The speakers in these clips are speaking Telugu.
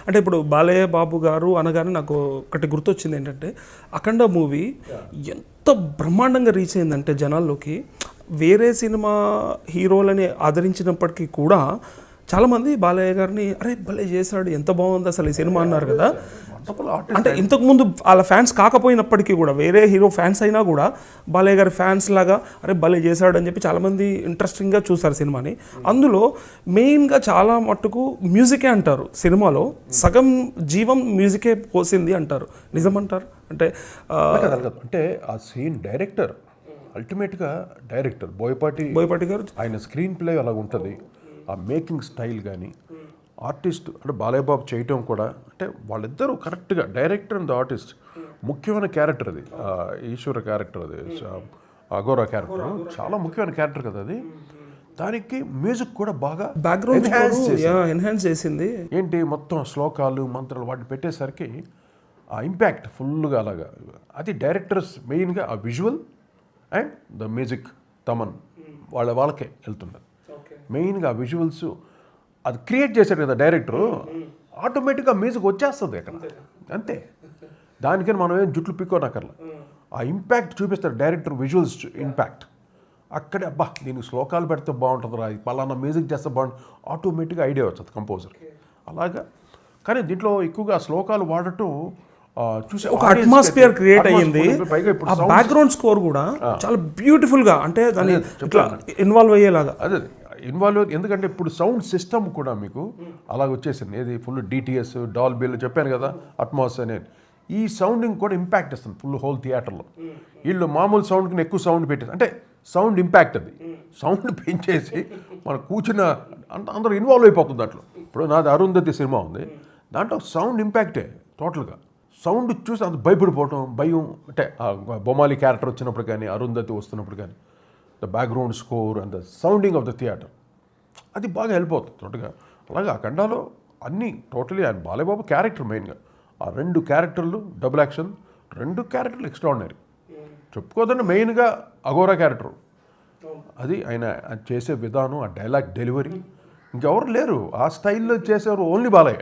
అంటే ఇప్పుడు బాలయ్య బాబు గారు అనగానే నాకు ఒకటి గుర్తొచ్చింది ఏంటంటే అఖండ మూవీ ఎంత బ్రహ్మాండంగా రీచ్ అయిందంటే జనాల్లోకి, వేరే సినిమా హీరోలని ఆదరించినప్పటికీ కూడా చాలామంది బాలయ్య గారిని అరే భలే చేశాడు, ఎంత బాగుంది అసలు ఈ సినిమా అన్నారు కదా. అంటే ఇంతకుముందు వాళ్ళ ఫ్యాన్స్ కాకపోయినప్పటికీ కూడా, వేరే హీరో ఫ్యాన్స్ అయినా కూడా బాలయ్య గారి ఫ్యాన్స్ లాగా అరే భలే చేశాడు అని చెప్పి చాలామంది ఇంట్రెస్టింగ్గా చూస్తారు సినిమాని. అందులో మెయిన్గా చాలా మట్టుకు మ్యూజికే అంటారు, సినిమాలో సగం జీవం మ్యూజికే పోసింది అంటారు, నిజమంటారు? అంటే అంటే ఆ సీన్ డైరెక్టర్, అల్టిమేట్గా డైరెక్టర్ బోయపాటి గారు, ఆయన స్క్రీన్ ప్లే అలా ఉంటుంది, ఆ మేకింగ్ స్టైల్ కానీ, ఆర్టిస్ట్ అంటే బాలయ్య బాబు చేయటం కూడా, అంటే వాళ్ళిద్దరూ కరెక్ట్గా డైరెక్టర్ అండ్ ఆర్టిస్ట్, ముఖ్యమైన క్యారెక్టర్ అది, ఈశ్వర క్యారెక్టర్ అది, అఘోరా క్యారెక్టర్ చాలా ముఖ్యమైన క్యారెక్టర్ కదా అది. దానికి మ్యూజిక్ కూడా బాగా బ్యాక్గ్రౌండ్ ఎన్హాన్స్ చేసింది. ఏంటి మొత్తం శ్లోకాలు మంత్రాలు వాటిని పెట్టేసరికి ఆ ఇంపాక్ట్ ఫుల్గా అలాగా. అది డైరెక్టర్స్ మెయిన్గా ఆ visual and the music Thaman వాళ్ళకే వెళ్తున్నది మెయిన్గా. విజువల్స్ అది క్రియేట్ చేశాడు కదా డైరెక్టరు, ఆటోమేటిక్గా మ్యూజిక్ వచ్చేస్తుంది అక్కడ, అంతే. దానికని మనం ఏం జుట్లు పిక్కోనక్కర్లా, ఆ ఇంపాక్ట్ చూపిస్తాడు డైరెక్టర్, విజువల్స్ ఇంపాక్ట్. అక్కడే అబ్బా దీనికి శ్లోకాలు పెడితే బాగుంటుంది రా, పలానా మ్యూజిక్ చేస్తే బాగుంటుంది, ఆటోమేటిక్గా ఐడియా వస్తుంది కంపోజర్కి అలాగా. కానీ దీంట్లో ఎక్కువగా శ్లోకాలు వాడటం చూసే ఒక అట్మాస్ఫియర్ క్రియేట్ అయ్యింది. ఆ బ్యాక్గ్రౌండ్ స్కోర్ కూడా చాలా బ్యూటిఫుల్గా, అంటే దాన్ని ఇట్లా ఇన్వాల్వ్ అయ్యేలాగా అదే ఇన్వాల్వ్. ఎందుకంటే ఇప్పుడు సౌండ్ సిస్టమ్ కూడా మీకు అలాగ వచ్చేసింది, ఏది ఫుల్ డిటిఎస్ డాల్బీలు చెప్పాను కదా, అట్మాస్ అనేది. ఈ సౌండింగ్ కూడా ఇంపాక్ట్ ఇస్తుంది ఫుల్ హోల్ థియేటర్లో. వీళ్ళు మామూలు సౌండ్కి ఎక్కువ సౌండ్ పెట్టేసి, అంటే సౌండ్ ఇంపాక్ట్, అది సౌండ్ పెంచేసి మనం కూర్చున్న అందరూ ఇన్వాల్వ్ అయిపోతుంది దాంట్లో. ఇప్పుడు నాది అరుంధతి సినిమా ఉంది, దాంట్లో సౌండ్ ఇంపాక్టే టోటల్గా. సౌండ్ చూసి అంత భయపడిపోవటం, భయం, అంటే బొమ్మాలి క్యారెక్టర్ వచ్చినప్పుడు కానీ, అరుంధతి వస్తున్నప్పుడు కానీ, the background score and the sounding of the theatre, అది బాగా హెల్ప్ అవుతుంది టోటల్గా. అలాగే ఆ ఖండాలో అన్నీ టోటలీ ఆయన బాలయ్య బాబు క్యారెక్టర్ మెయిన్గా, ఆ 2 క్యారెక్టర్లు డబుల్ యాక్షన్, 2 క్యారెక్టర్లు ఎక్స్ట్రాడినరీ. చెప్పుకోదండి మెయిన్గా అఘోరా క్యారెక్టర్, అది ఆయన చేసే విధానం, ఆ డైలాగ్ డెలివరీ ఇంకెవరు లేరు ఆ స్టైల్లో చేసేవారు, ఓన్లీ బాలయ్య.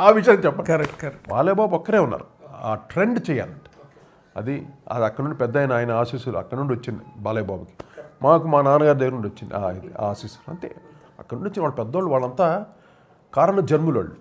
ఆ విషయం చెప్పండి, కరెక్ట్. బాలయ్య బాబు ఒక్కరే ఉన్నారు ఆ ట్రెండ్ చేయాలంటే. అది అక్కడ నుండి పెద్ద ఆయన ఆశీస్సులు అక్కడ నుండి వచ్చింది బాలయ్య బాబుకి. మాకు మా నాన్నగారి దగ్గర నుండి వచ్చింది ఆ ఆశీస్సులు, అంతే. అక్కడ నుంచి వాళ్ళ పెద్దవాళ్ళు వాళ్ళంతా కారణ జన్ములు వాళ్ళు.